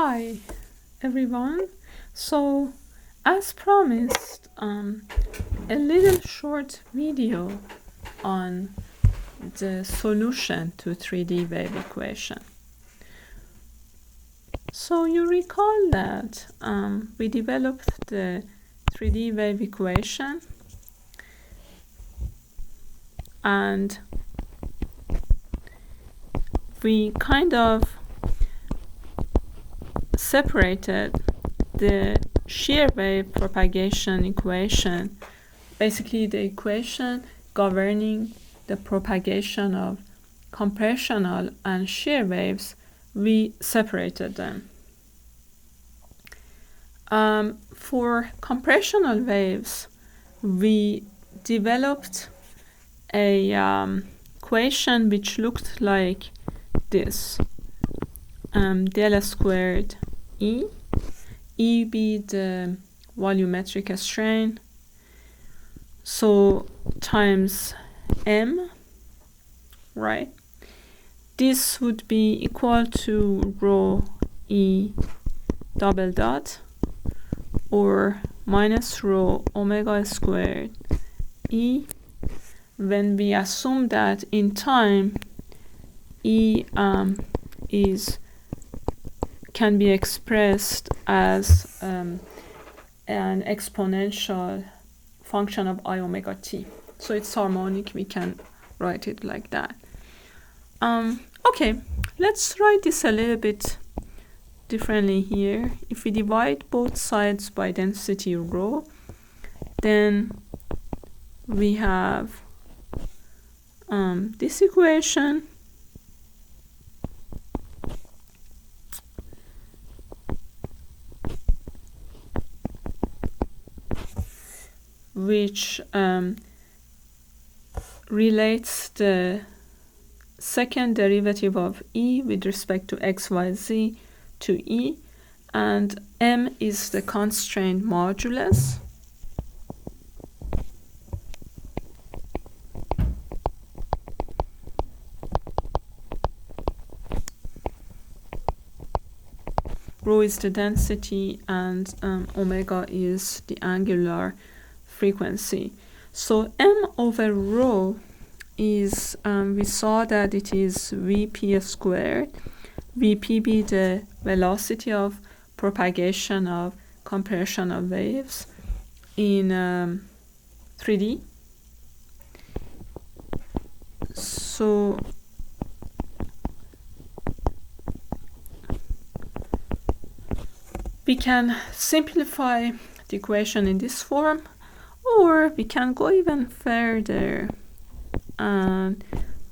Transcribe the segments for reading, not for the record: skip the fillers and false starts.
Hi everyone. So as promised, a little short video on the solution to 3D wave equation. So you recall that we developed the 3D wave equation and we kind of separated the shear wave propagation equation, basically the equation governing the propagation of compressional and shear waves. We separated them. For compressional waves, we developed a equation which looked like this. Del squared E, E be the volumetric strain, so times M, right? This would be equal to rho E double dot or minus rho omega squared E when we assume that in time E can be expressed as an exponential function of I omega t. So it's harmonic, we can write it like that. Okay, let's write this a little bit differently here. If we divide both sides by density rho, then we have this equation, which relates the second derivative of E with respect to x, y, z to E, and M is the constraint modulus. Rho is the density and omega is the angular frequency. So M over rho is, we saw that it is Vp squared. Vp be the velocity of propagation of compressional waves in 3D. So we can simplify the equation in this form, or we can go even further and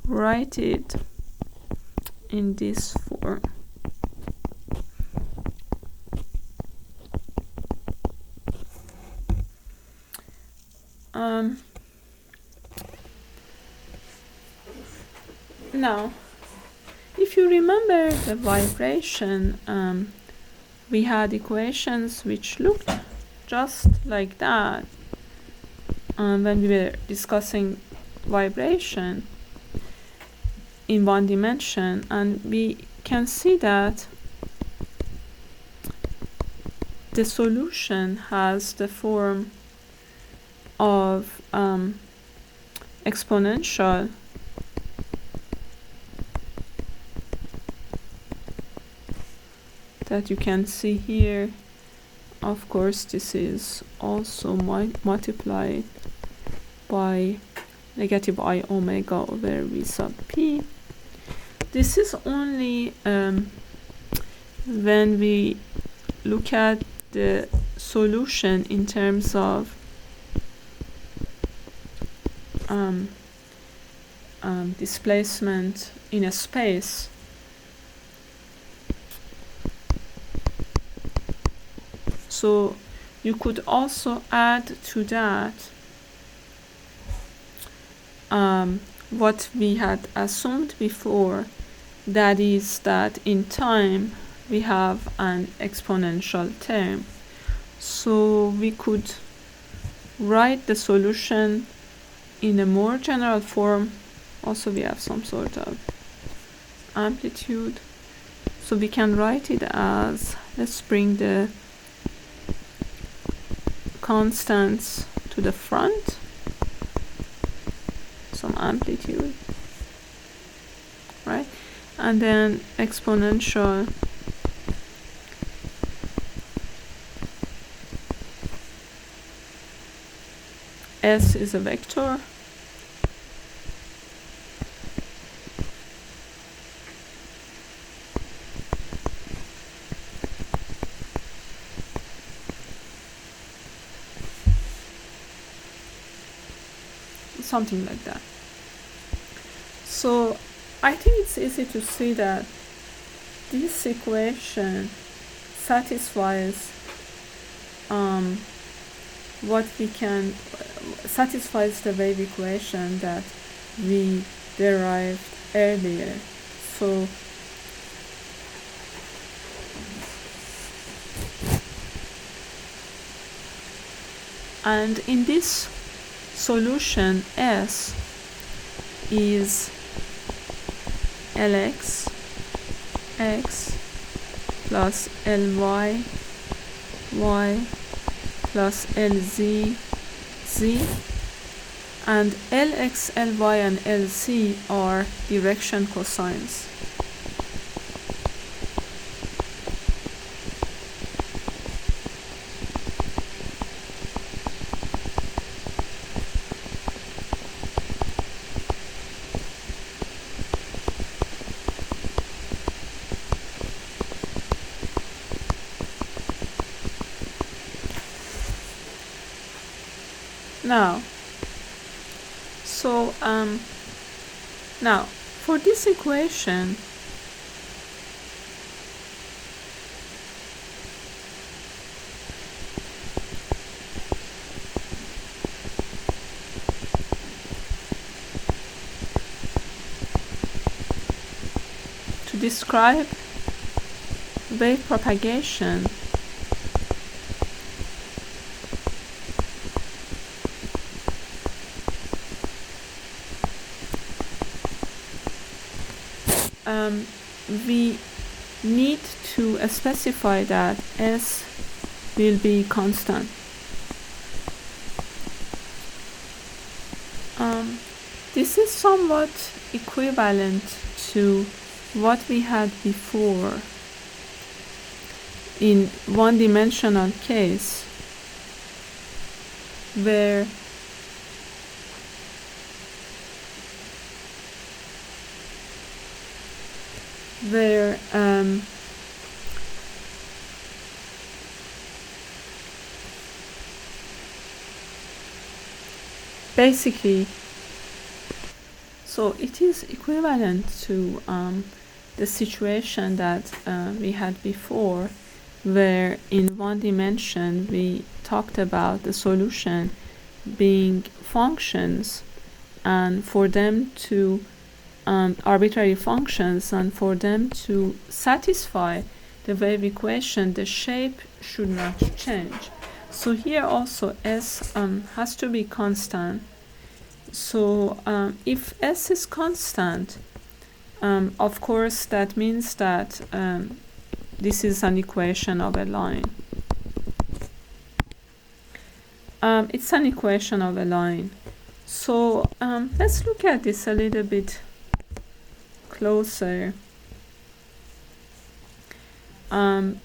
write it in this form. Now, if you remember the vibration, we had equations which looked just like that when we were discussing vibration in one dimension, and we can see that the solution has the form of exponential that you can see here. Of course, this is also multiplied by negative I omega over V sub p. This is only when we look at the solution in terms of displacement in a space. So you could also add to that what we had assumed before, that is that in time we have an exponential term. So we could write the solution in a more general form. Also we have some sort of amplitude. So we can write it as, let's bring the constants to the front, some amplitude, right? And then exponential S is a vector, something like that. So I think it's easy to see that this equation satisfies satisfies the wave equation that we derived earlier. So and in this solution, S is Lx x plus Ly y plus Lz z, and Lx, Ly, and Lz are direction cosines. Now, so now for this equation, to describe wave propagation, we need to specify that S will be constant. This is somewhat equivalent to what we had before in one-dimensional case, where basically, so it is equivalent to the situation that we had before, where in one dimension we talked about the solution being functions, and for them to arbitrary functions, and for them to satisfy the wave equation, the shape should not change. So here also S has to be constant. So if S is constant, of course that means that this is an equation of a line. It's an equation of a line. So let's look at this a little bit closer.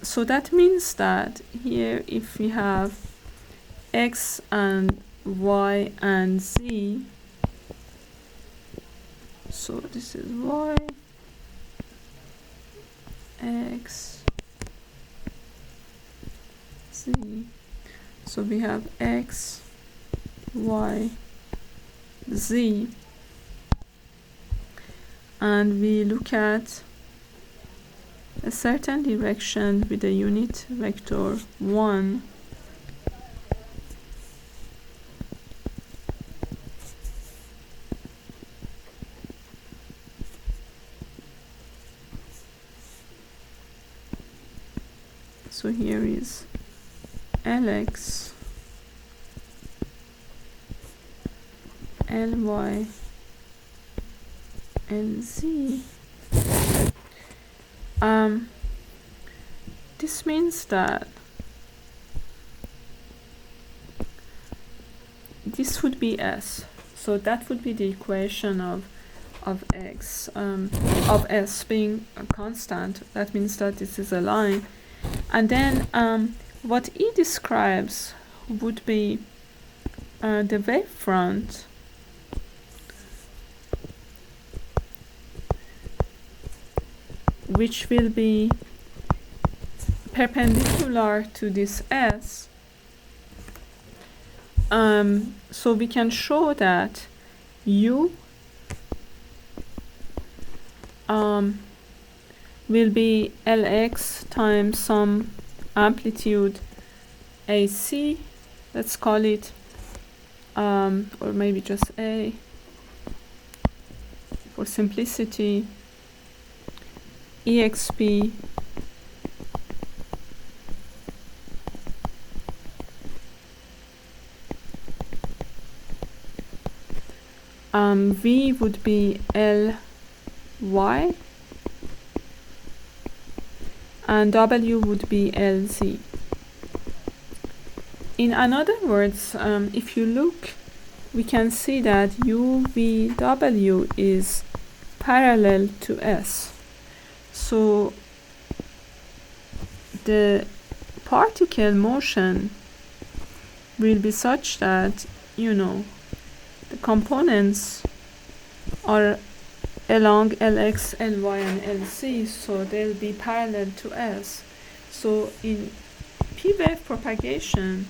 So that means that here, if we have x and y and z, so this is y, x, z. So we have x, y, z, and we look at a certain direction with a unit vector 1, so here is Lx, Ly, Lz, This means that this would be S. So that would be the equation of x, of S being a constant. That means that this is a line. And then what E describes would be the wavefront which will be perpendicular to this S. So we can show that U will be Lx times some amplitude AC, let's call it, or maybe just A for simplicity, exp V would be Ly and W would be Lz. In other words, if you look, we can see that UVW is parallel to S. So the particle motion will be such that, you know, the components are along Lx, Ly, and Lc, so they'll be parallel to S. So in P-wave propagation,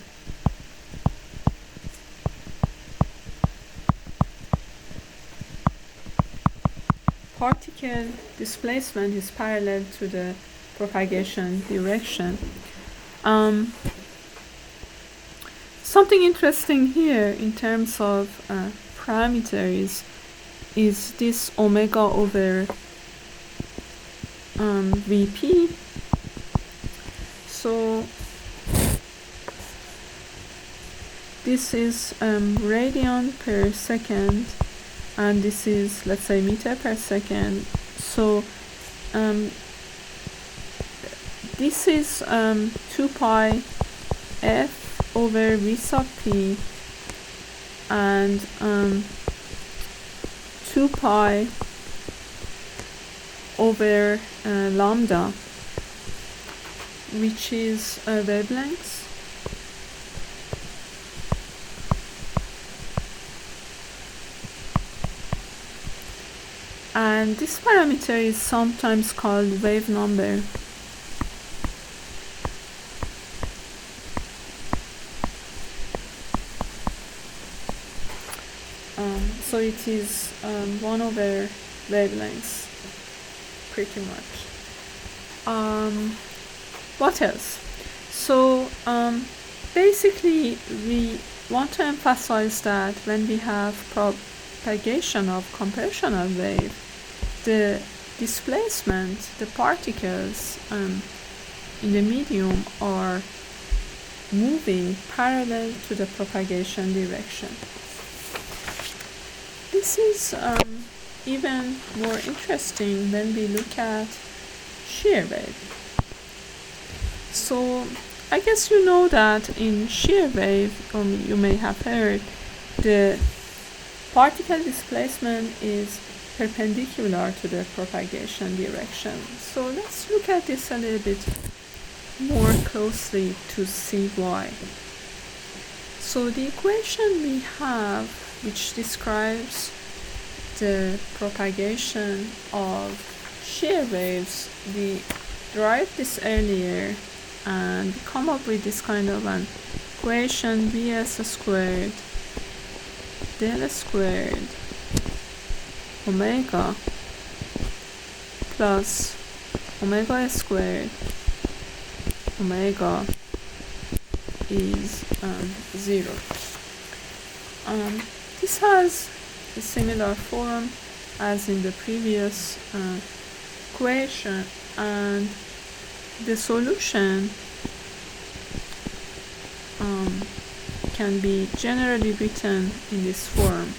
particle displacement is parallel to the propagation direction. Something interesting here in terms of parameters is this omega over Vp. So this is radian per second, and this is, let's say, meter per second. So this is 2 pi f over v sub p and 2 pi over lambda, which is wavelengths. And this parameter is sometimes called wave number. So it is 1 over wavelengths, pretty much. What else? So basically we want to emphasize that when we have propagation of compressional wave, the displacement, the particles in the medium are moving parallel to the propagation direction. This is even more interesting when we look at shear wave. So I guess you know that in shear wave, you may have heard, the particle displacement is perpendicular to the propagation direction. So let's look at this a little bit more closely to see why. So the equation we have, which describes the propagation of shear waves, we derived this earlier and come up with this kind of an equation: Vs squared del squared omega plus omega squared omega is 0. This has a similar form as in the previous equation, and the solution can be generally written in this form.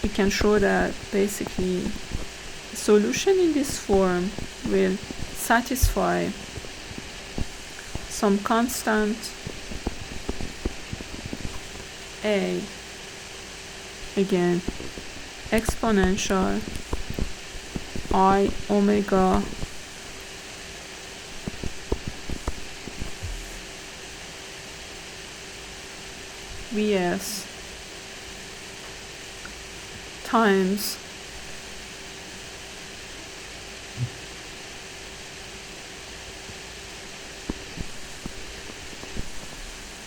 We can show that basically solution in this form will satisfy some constant a, again exponential I omega Vs times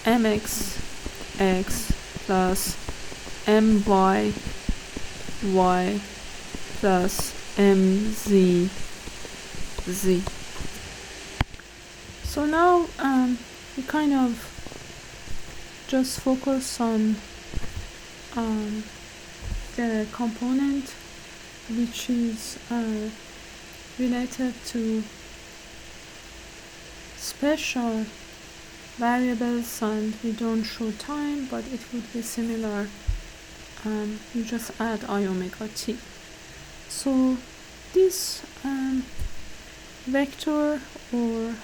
mx x plus my y plus mz z. So now we kind of just focus on the component which is related to special variables, and we don't show time, but it would be similar. You just add I omega t. So this vector, or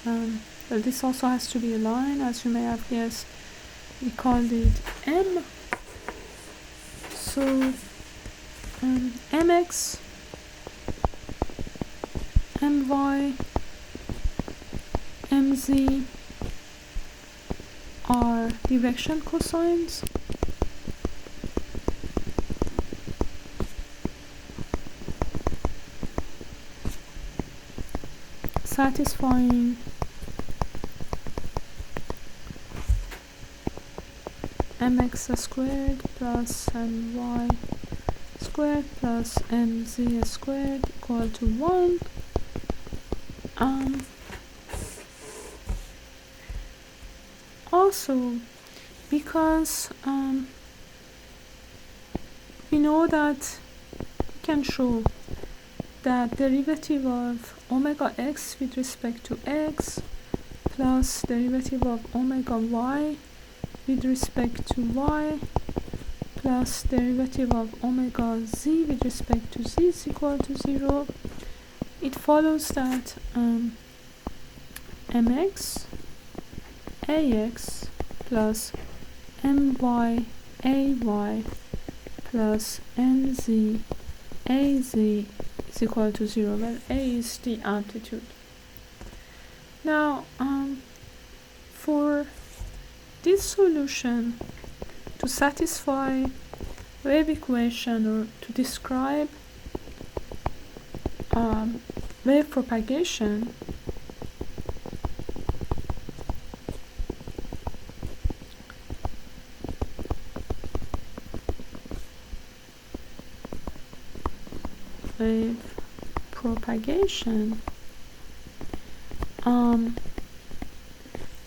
well, this also has to be a line, as you may have guessed. We called it m. So mx, my, mz are direction cosines. Satisfying mx squared plus my squared plus mz squared equal to 1. Also, because we know that we can show that derivative of omega x with respect to x plus derivative of omega y with respect to y plus derivative of omega z with respect to z is equal to 0. It follows that mx ax plus my ay plus mz az is equal to 0, where a is the amplitude. Now for this solution to satisfy wave equation, or to describe wave propagation,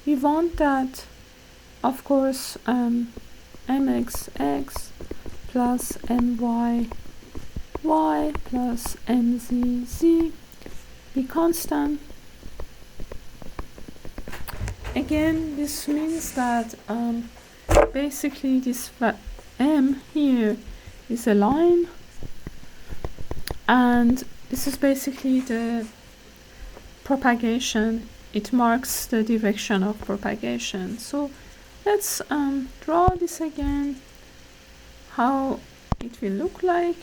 we want that, of course, mx x plus my y plus mz z be constant. Again, this means that basically this m here is a line, and this is basically the propagation. It marks the direction of propagation. So let's draw this again, how it will look like.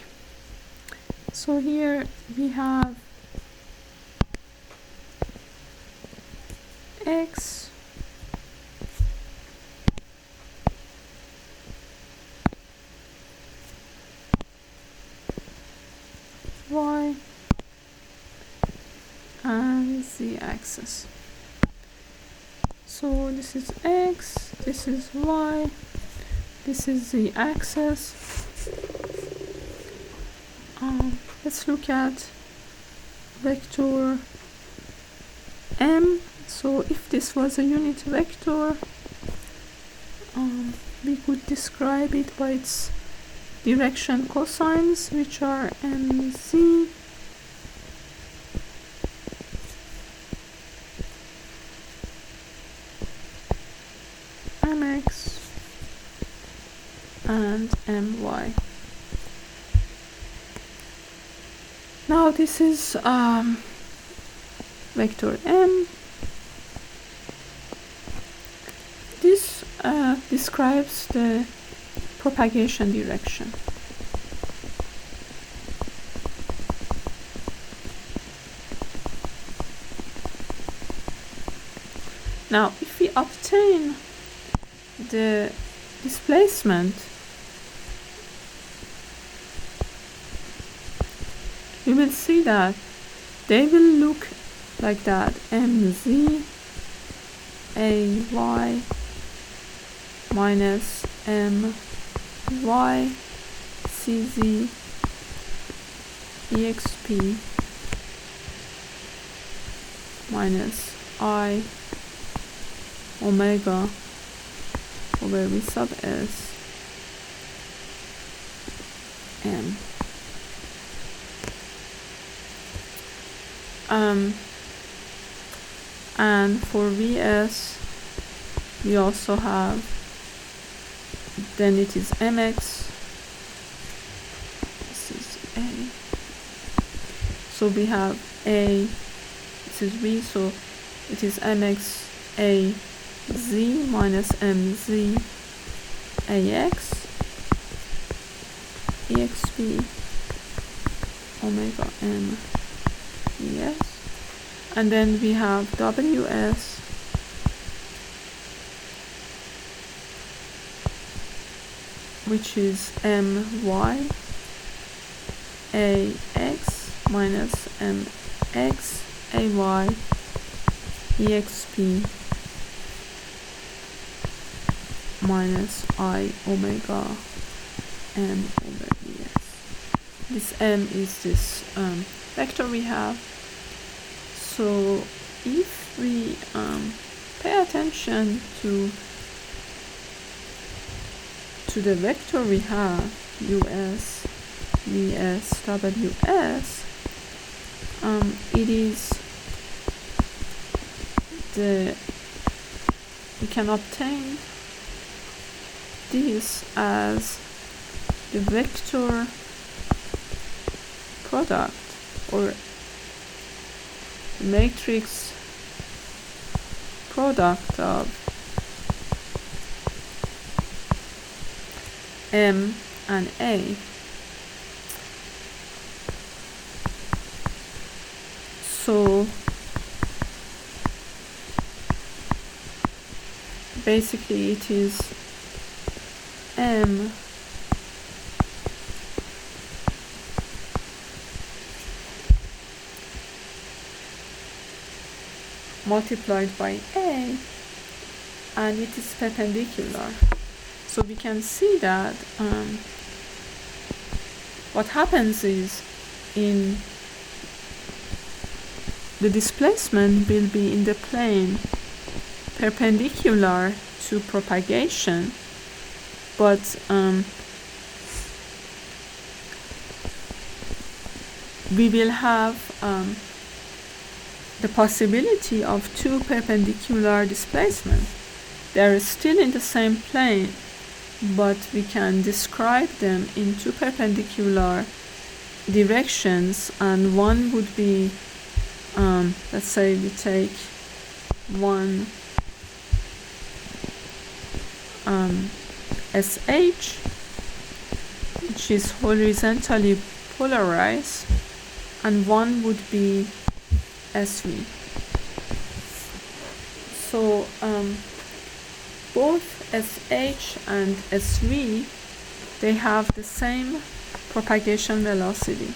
So here we have x y and z axis. So this is x, this is y, this is the axis. Let's look at vector m. So if this was a unit vector, we could describe it by its direction cosines, which are mz mx and my. this is vector m. This describes the propagation direction. Now, if we obtain the displacement, we will see that they will look like that: mz ay minus my cz exp minus I omega over v sub s m. And for vs we also have, then it is mx, this is a, so we have a, this is v, so it is mx a z minus mz ax exp omega m es, and then we have ws which is my ax minus mx ay exp minus I omega m over ds. This m is this vector we have. So if we pay attention to the vector we have, us, vs, ws, it is we can obtain this as the vector product or matrix product of m and a. So basically it is m multiplied by a, and it is perpendicular. So we can see that what happens is in the displacement will be in the plane perpendicular to propagation, but we will have the possibility of two perpendicular displacements. They are still in the same plane, but we can describe them in two perpendicular directions, and one would be, let's say we take one SH, which is horizontally polarized, and one would be SV. So both SH and SV, they have the same propagation velocity.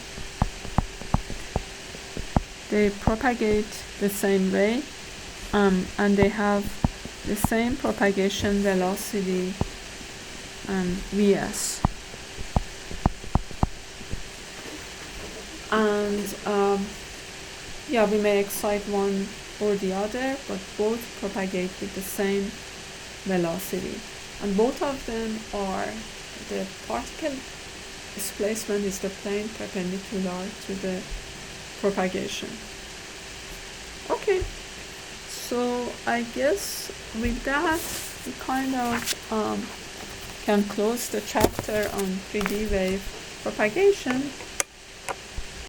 They propagate the same way, and they have the same propagation velocity Vs. And yeah, we may excite one or the other, but both propagate with the same velocity. And both of them are, the particle displacement is the plane perpendicular to the propagation. Okay, so I guess with that we kind of can close the chapter on 3D wave propagation.